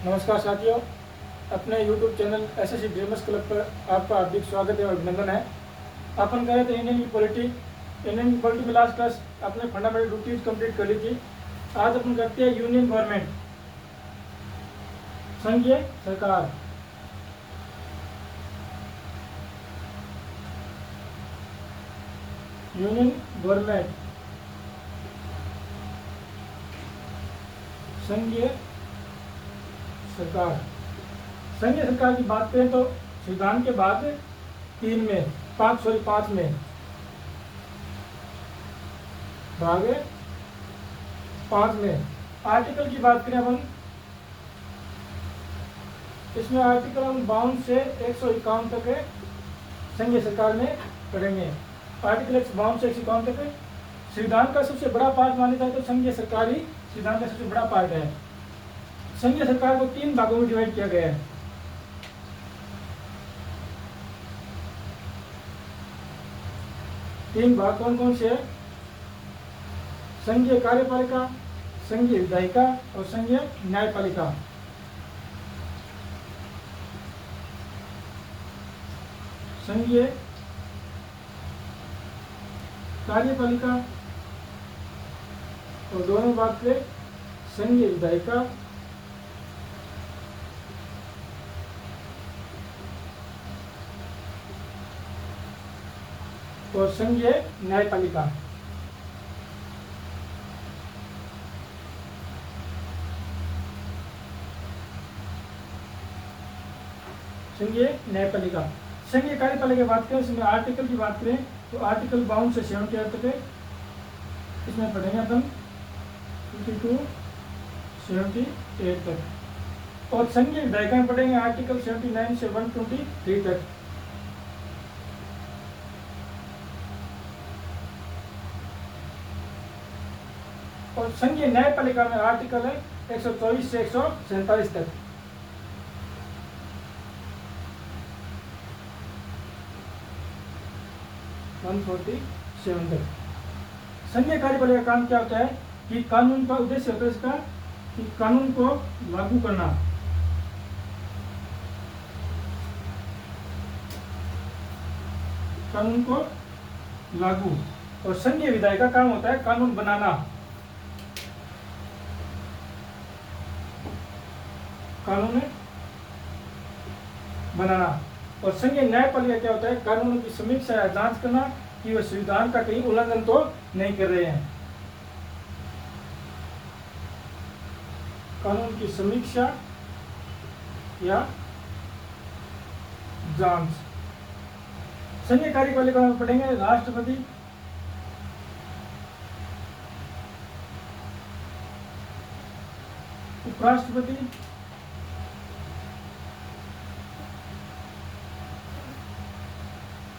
नमस्कार साथियों, अपने YouTube channel SSC dreamers club पर आपका हार्दिक स्वागत है और अभिनंदन है। अपन कह रहे थे इंडियन की पॉलिटी में लास्ट क्लास अपने फंडामेंटल ड्यूटीज कंप्लीट कर ली थी। आज अपन करते हैं यूनियन गवर्नमेंट, संघीय सरकार। यूनियन गवर्नमेंट, संघीय सरकार। संघीय सरकार की बात करें तो संविधान के बाद 5 में भाग 5 में आर्टिकल की बात करें अपन, इसमें आर्टिकल हम 52 से 151 तक संघीय सरकार में पढ़ेंगे। आर्टिकल 52 से 151 तक संविधान का सबसे बड़ा पार्ट माना जाए तो संघीय सरकार ही संविधान का सबसे बड़ा पार्ट है। संघीय सरकार को 3 भागों में डिवाइड किया गया है। तीन भाग कौन कौन से है? संघीय कार्यपालिका, संघीय विधायिका और संघीय न्यायपालिका। संघीय कार्यपालिका और दोनों बात करें संघीय विधायिका और संघीय न्यायपालिका। संघीय न्यायपालिका, संघीय कार्यपालिका की बात करें, इसमें आर्टिकल की बात करें तो आर्टिकल 52 से 78 तक है। इसमें पढ़ेंगे अपन 52 78 तक। और संघीय विधायिका में पढ़ेंगे आर्टिकल 79 से 123 तक। और संघीय न्यायपालिका में आर्टिकल है 124 से 147 तक। संघीय कार्यपालिका का काम क्या होता है कि कानून का उद्देश्य होता है इसका कि कानून को लागू करना। कानून को लागू। और संघीय विधायिका का काम होता है कानून बनाना। कानून बनाना। और संघीय न्यायपालिका क्या होता है? कानूनों की समीक्षा या जांच करना कि वह संविधान का कहीं उल्लंघन तो नहीं कर रहे हैं। कानून की समीक्षा या जांच। संघीय कार्यपालिका में पढ़ेंगे राष्ट्रपति, उपराष्ट्रपति,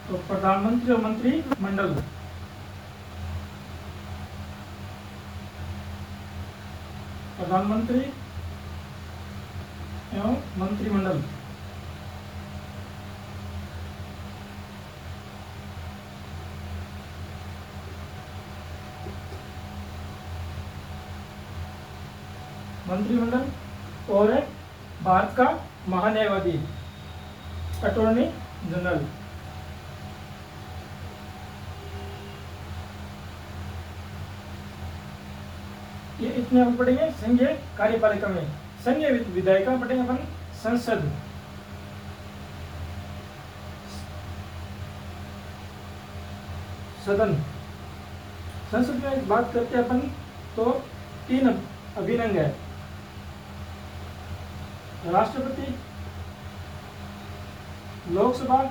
तो प्रधानमंत्री और मंत्रिमंडल। प्रधानमंत्री एवं मंत्रिमंडल। मंत्रिमंडल और भारत का महान्यायवादी, अटॉर्नी जनरल। ये इतने हम पढ़ेंगे संघीय कार्यपालिका में। संघीय विधायिका में पढ़ेंगे अपन संसद। सदन। संसद में बात करते हैं अपन तो 3 अभिनंग है। राष्ट्रपति, लोकसभा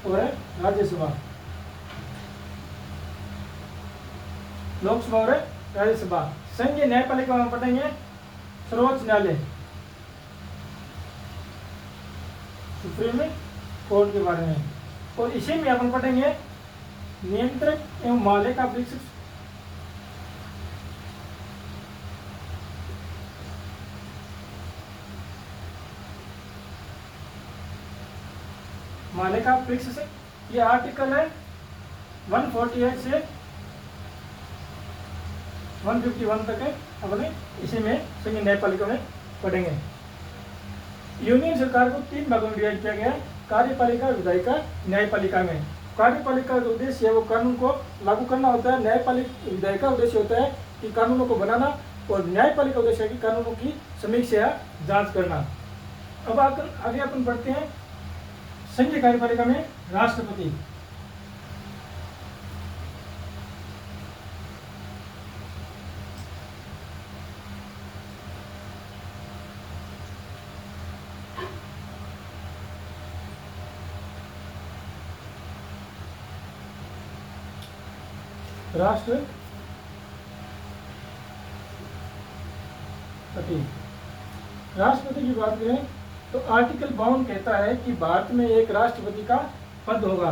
और राज्यसभा। लोकसभा और राज्यसभा। संघीय न्यायपालिका में पढ़ेंगे सर्वोच्च न्यायालय, सुप्रीम कोर्ट के बारे में। और इसी में अपन पढ़ेंगे नियंत्रक एवं मालिका वृक्ष। मालिका वृक्ष से ये आर्टिकल है 148 से 151 तक अपने इसी में संघीय न्यायपालिका में पढ़ेंगे। यूनियन सरकार को 3 भागों में डिवाइड किया गया, कार्यपालिका, विधायिका, न्यायपालिका में। कार्यपालिका का उद्देश्य है वो कानून को लागू करना होता है, न्यायपालिका विधायिका उद्देश्य होता है कि कानूनों को बनाना, और न्यायपालिका उद्देश्य है कि कानूनों की समीक्षा या जांच करना। अब आगे अपन पढ़ते हैं संघीय कार्यपालिका में राष्ट्रपति। राष्ट्रपति की बात करें तो आर्टिकल 52 कहता है कि भारत में एक राष्ट्रपति का पद होगा।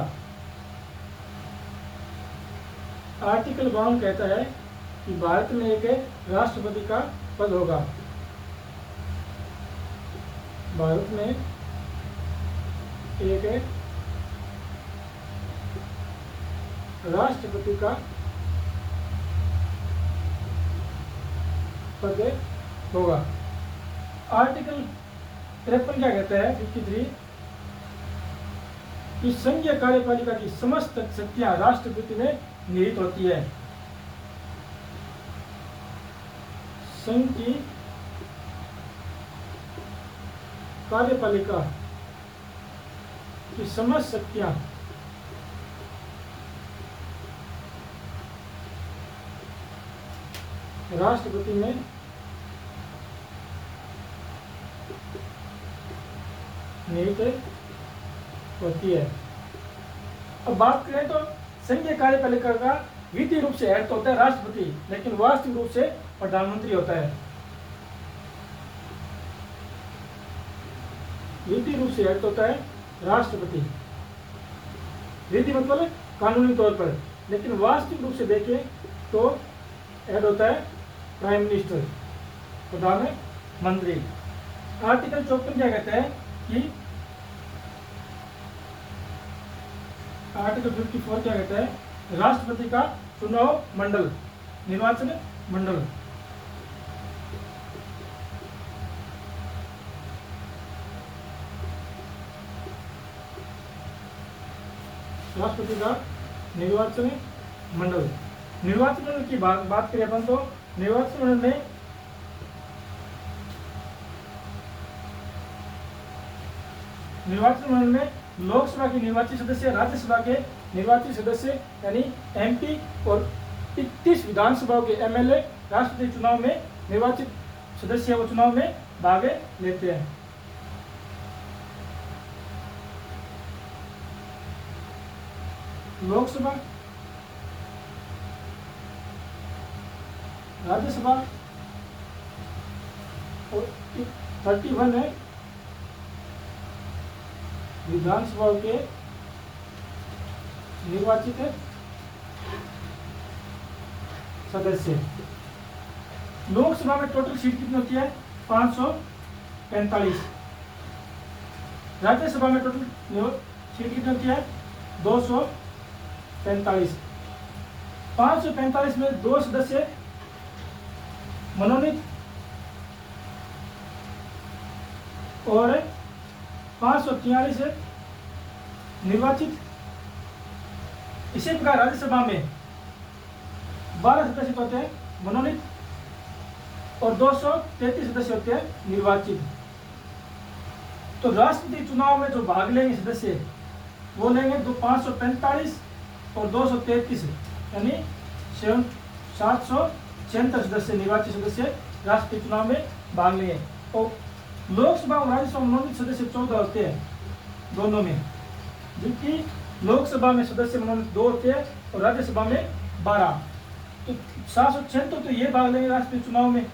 आर्टिकल 52 कहता है कि भारत में एक राष्ट्रपति का पद होगा। भारत में एक राष्ट्रपति का पद होगा। आर्टिकल 53 क्या कहता है, 53, कि संघीय कार्यपालिका की समस्त शक्तियां राष्ट्रपति में निहित होती है। संघ की कार्यपालिका की समस्त शक्तियां राष्ट्रपति में निहित होती है। अब बात करें तो संघीय कार्यपालिका का विधि रूप से हेड तो होता है राष्ट्रपति, लेकिन वास्तविक रूप से प्रधानमंत्री होता है। विधि रूप से हेड होता है राष्ट्रपति, विधि मतलब कानूनी तौर पर, लेकिन वास्तविक रूप से देखें तो हेड होता है प्राइम मिनिस्टर, प्रधानमंत्री। आर्टिकल 54 क्या कहता है कि आर्टिकल 54 क्या कहता है, राष्ट्रपति का चुनाव मंडल, निर्वाचन मंडल। राष्ट्रपति का निर्वाचन मंडल। निर्वाचन मंडल की बात करें अपन तो निर्वाचन मंडल में लोकसभा के निर्वाचित सदस्य, राज्यसभा के निर्वाचित सदस्य यानी एमपी और 31 विधानसभाओं के एमएलए राष्ट्रपति चुनाव में निर्वाचित सदस्य वो चुनाव में भाग लेते हैं। लोकसभा, राज्यसभा और 31 है विधानसभा के निर्वाचित सदस्य। लोकसभा में टोटल सीट कितनी होती है, 545। राज्यसभा में टोटल सीट कितनी होती है, 245। 545 में 2 सदस्य मनोनीत और 543 निर्वाचित। इसी प्रकार राज्यसभा में 12 सदस्य होते हैं मनोनीत और 233 सदस्य होते हैं निर्वाचित। तो राष्ट्रपति चुनाव में जो भाग लेंगे सदस्य वो लेंगे 545 और 233 यानी 776 सदस्य निर्वाचित सदस्य राष्ट्रपति चुनाव में भाग लेंगे। और लोकसभा और राज्यसभा मनोनीत सदस्य 14 होते हैं दोनों में, जबकि लोकसभा में सदस्य मनोनीत 2 होते हैं और राज्यसभा में 12। तो 776 तो ये भाग लेंगे राष्ट्रपति चुनाव में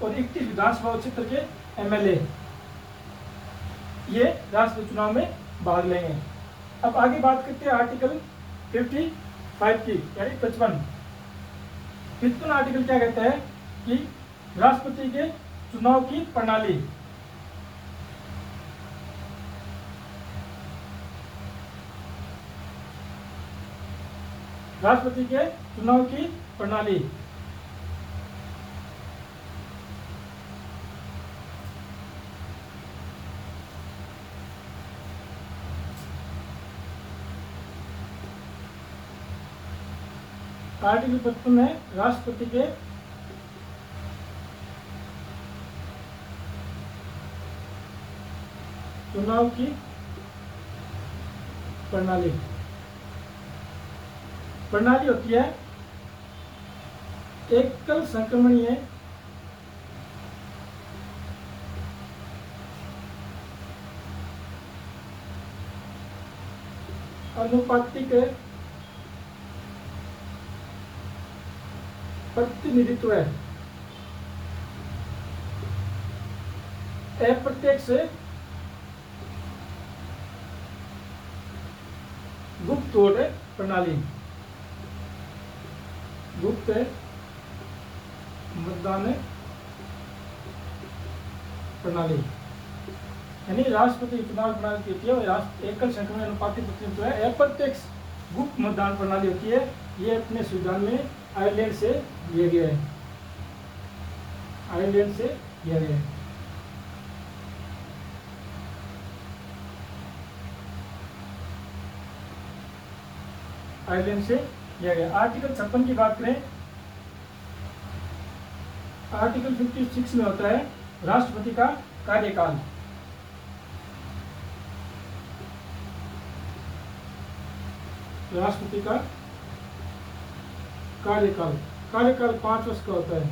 और 31 विधानसभा क्षेत्र के एमएलए ये राष्ट्रपति चुनाव में भाग लेंगे। अब आगे बात करते हैं आर्टिकल 55 की यानी 55 आर्टिकल क्या कहता है कि राष्ट्रपति के चुनाव की प्रणाली। राष्ट्रपति के चुनाव की प्रणाली आर्टिकल 55 में राष्ट्रपति के चुनाव की प्रणाली होती है एकल संक्रमणीय अनुपातिक प्रतिनिधित्व है, अप्रत्यक्ष गुप्त वोट प्रणाली, गुप्त मतदान प्रणाली, यानी राष्ट्रपति चुनाव प्रणाली होती है एकल संक्रमण अनुपातिक प्रतिनिधित्व है, अप्रत्यक्ष गुप्त मतदान प्रणाली होती है। ये अपने संविधान में आयरलैंड से लिया गया है, आयरलैंड से लिया गया है। आयरलैंड से लिया गया। आर्टिकल 56 की बात करें, आर्टिकल 56 में होता है राष्ट्रपति का कार्यकाल। राष्ट्रपति का कार्यकाल 5 वर्ष का होता है।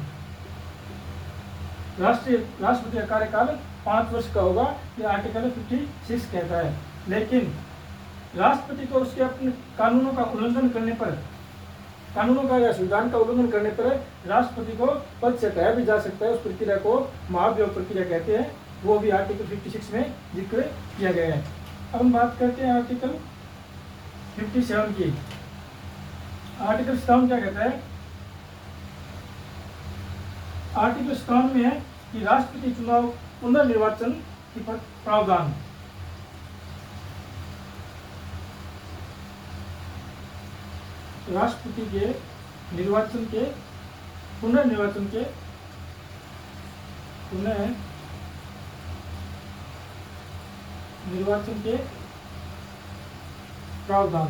राष्ट्रपति का कार्यकाल 5 वर्ष का होगा, ये आर्टिकल 56 कहता है। लेकिन राष्ट्रपति को उसके अपने कानूनों का उल्लंघन करने पर, कानूनों का या संविधान का उल्लंघन करने पर राष्ट्रपति को पद से हटाया भी जा सकता है। उस प्रक्रिया को महाभियोग प्रक्रिया कहते हैं, वो भी आर्टिकल 56 में जिक्र किया गया है। अब हम बात करते हैं आर्टिकल 57 की। आर्टिकल 57 क्या कहता है? आर्टिकल 57 में है कि राष्ट्रपति चुनाव पुनर्निर्वाचन की प्रावधान। राष्ट्रपति के निर्वाचन के पुनर्निर्वाचन के प्रावधान,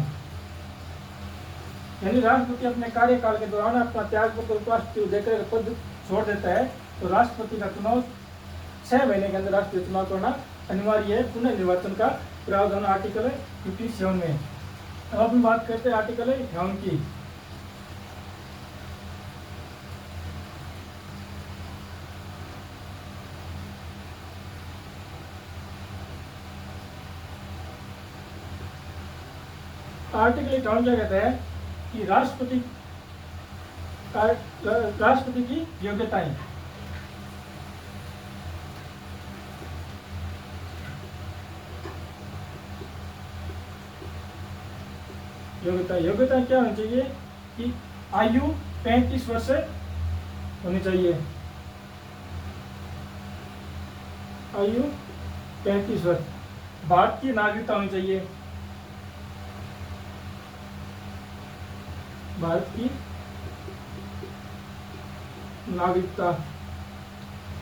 यानी राष्ट्रपति अपने कार्यकाल के दौरान अपना त्यागपत्र राष्ट्रपति को देकर पद छोड़ देता है तो राष्ट्रपति का चुनाव 6 महीने के अंदर राष्ट्रपति चुनाव करना अनिवार्य है, पुनर्निर्वाचन का प्रावधान आर्टिकल 57 में। अब हम बात करते हैं आर्टिकल 58 की। आर्टिकल 58 क्या कहता है कि राष्ट्रपति की योग्यताएं। योग्यता क्या होनी चाहिए कि आयु 35 वर्ष होनी चाहिए, आयु 35 वर्ष, भारत की नागरिकता होनी चाहिए, भारत की नागरिकता,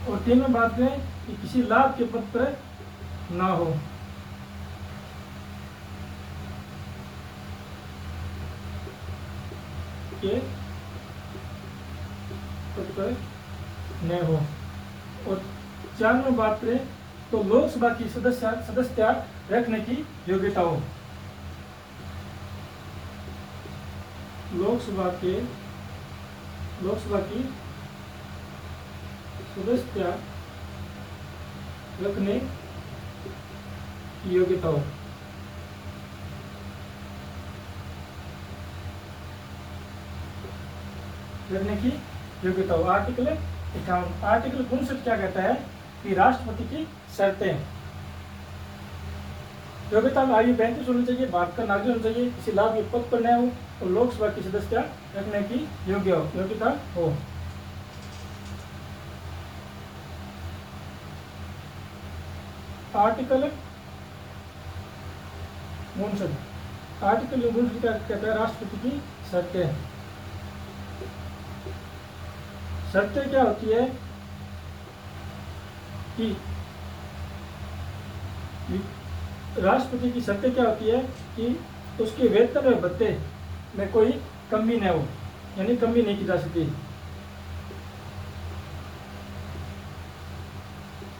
और 3 में बात करें कि किसी लाभ के पद पर ना हो, के पद पर न हो, और 4 में बात करें तो लोकसभा की सदस्यता रखने की योग्यता हो, लोकसभा की सदस्यता रखने की योग्यता हो। रखने की योग्यता हो। आर्टिकल 58। आर्टिकल 59 क्या कहता है कि राष्ट्रपति की शर्तें। योग्यता में आयु 35 होनी चाहिए, भारत का नागरिक होना चाहिए, किसी लाभ के पद पर न हो और लोकसभा की सदस्यता रखने की योग्यता हो। आर्टिकल 59। आर्टिकल 59 क्या कहता है? राष्ट्रपति की शर्तें। शर्तें क्या होती है कि राष्ट्रपति की शर्तें क्या होती है कि उसके वेतन और भत्ते में कोई कमी न हो, यानी कमी नहीं की जा सकती।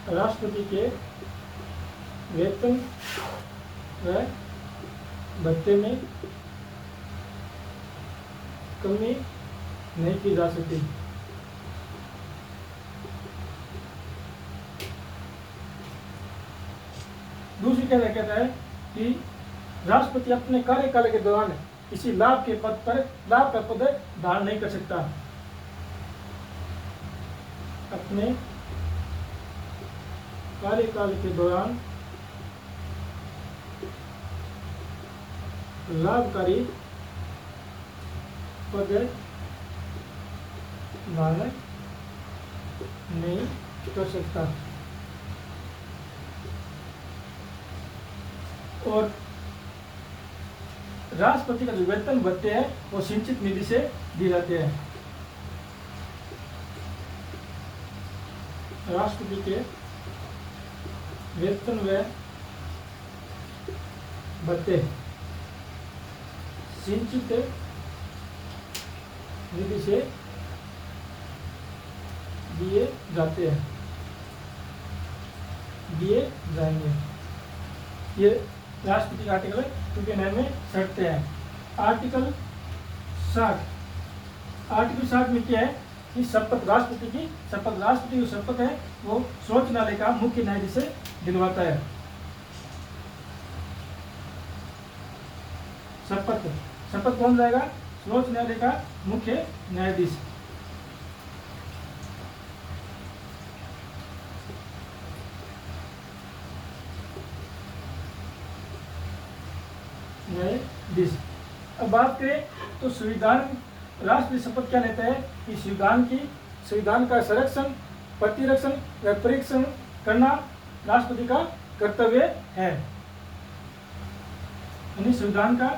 राष्ट्रपति के वेतन व भत्ते में कमी नहीं की जा सकती। दूसरी कहता है कि राष्ट्रपति अपने कार्यकाल के दौरान किसी लाभ के पद पर लाभ का पद धारण नहीं कर सकता। अपने कार्यकाल के दौरान लाभकारी पद धारण नहीं कर सकता। और राष्ट्रपति का जो वेतन भत्ते हैं वो सिंचित निधि से दिए जाते हैं। राष्ट्रपति के वेतन व भत्ते सिंचित निधि से दिए जाते हैं, दिए जाएंगे। ये राष्ट्रपति का आर्टिकल 29 में सटते हैं। आर्टिकल 60 में क्या है कि शपथ राष्ट्रपति की शपथ है वो सर्वोच्च न्यायालय का मुख्य न्यायाधीश से दिलवाता है। शपथ कौन जाएगा? सर्वोच्च न्यायालय का मुख्य न्यायाधीश। अब बात करें तो संविधान राष्ट्रीय शपथ क्या लेता है कि संविधान का संरक्षण, प्रतिरक्षण व परीक्षण करना राष्ट्रपति का कर्तव्य है। यानी संविधान का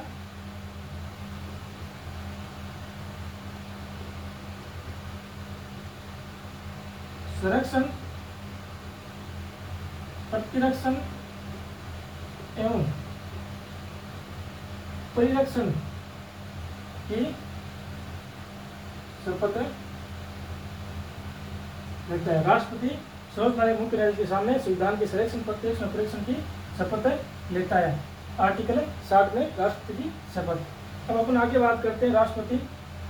संरक्षण, प्रतिरक्षण एवं परिरक्षण की शपथ लेता है। राष्ट्रपति सर्वोच्च न्यायालय मुख्य न्यायाधीश के सामने संविधान के संरक्षण, प्रतिरक्षण और परीक्षण की शपथ लेता है। आर्टिकल 60 में राष्ट्रपति की शपथ। अब अपन आगे बात करते हैं राष्ट्रपति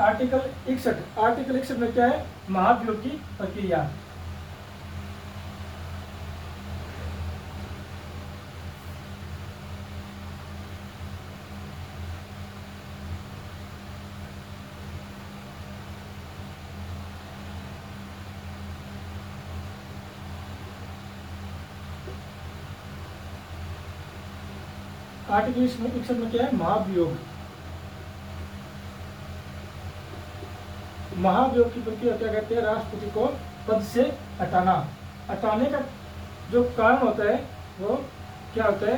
आर्टिकल 61 में क्या है? महाभियोग की प्रक्रिया। आर्टिकल 61 में क्या है? महाभियोग। महाभियोग की प्रक्रिया क्या कहते हैं? राष्ट्रपति को पद से हटाने का जो कारण होता है वो क्या होता है?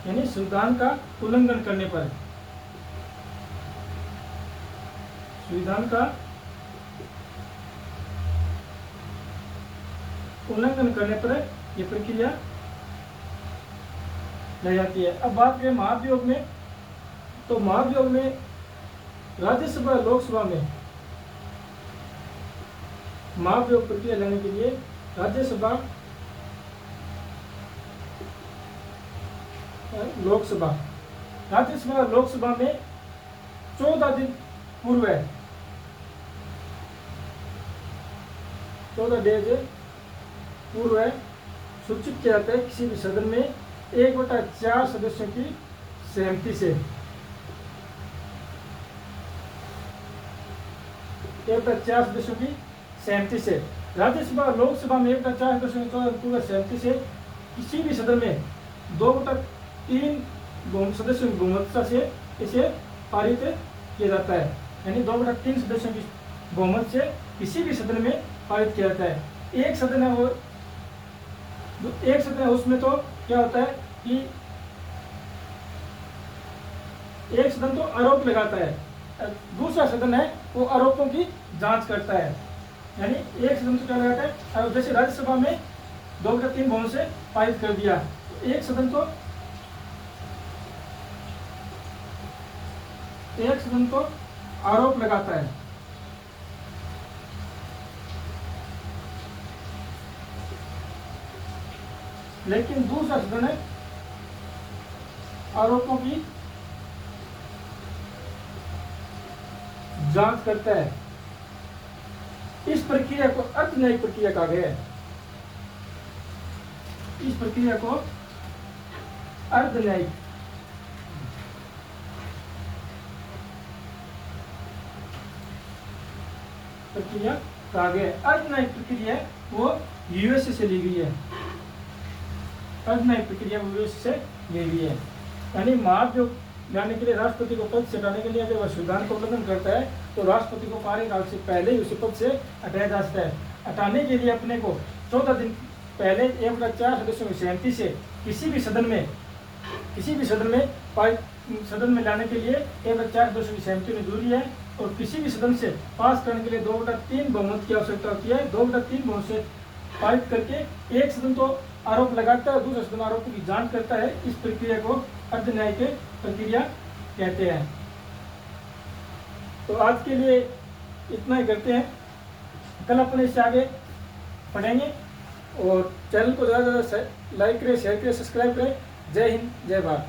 यानी संविधान का उल्लंघन करने पर, संविधान का उल्लंघन करने पर यह प्रक्रिया लाई जाती है। अब बात करें महाभियोग में, तो महाभियोग में राज्यसभा लोकसभा में महाभियोग प्रक्रिया लाने के लिए राज्यसभा लोकसभा में 14 दिन पूर्व 14 डेज पूर्व सूचित किया जाता है किसी भी सदन में 1/4 सदस्यों की सहमति से। 1/4 सदस्यों की सहमति से राज्यसभा लोकसभा में 1/4 सदस्यों की पूर्व सहमति से किसी भी सदन में 2/3 सदस्यों की बहुमत से इसे पारित किया जाता है। यानी 2/3 सदस्यों की बहुमत से किसी भी सदन में पारित किया जाता है। एक सदन है उसमें तो क्या होता है कि एक सदन तो आरोप लगाता है, दूसरा सदन है वो आरोपों की जांच करता है। यानी एक सदन तो क्या लगाता है, जैसे राज्यसभा में 2/3 बहुमत से पारित कर दिया, एक सदन तो आरोप लगाता है लेकिन दूसरा सदन आरोपों की जांच करता है। इस प्रक्रिया को अर्धन्यायिक प्रक्रिया कहा गया है। इस प्रक्रिया को अर्धन्यायिक प्रक्रिया कहा गया है। अर्धन्यायिक प्रक्रिया वो यूएस से ली गई है। अर्धन्यायिक प्रक्रिया वो यूएस से ली गई है। यानी महाभियोग लाने के लिए राष्ट्रपति को पद से हटाने के लिए अगर वह संविधान का उल्लंघन करता है तो राष्ट्रपति को कार्यकाल से पहले ही उसे पद से हटाया जा सकता है। हटाने के लिए अपने को 14 दिन पहले 1/4 सदस्यों की सहमति से किसी भी सदन में सदन में लाने के लिए 1/4 सदस्यों की सहमति होनी जरूरी है। और किसी भी सदन से पास करने के लिए 2/3 बहुमत की आवश्यकता होती है। 2/3 बहुमत से पारित करके एक सदन तो आरोप लगाता है और दूसरा सदन आरोपों की जांच करता है। इस प्रक्रिया को अर्धन्यायिक प्रक्रिया कहते हैं। तो आज के लिए इतना ही करते हैं। कल अपने इससे आगे पढ़ेंगे और चैनल को ज़्यादा से ज़्यादा लाइक करें, शेयर करें, सब्सक्राइब करें। जय हिंद, जय भारत।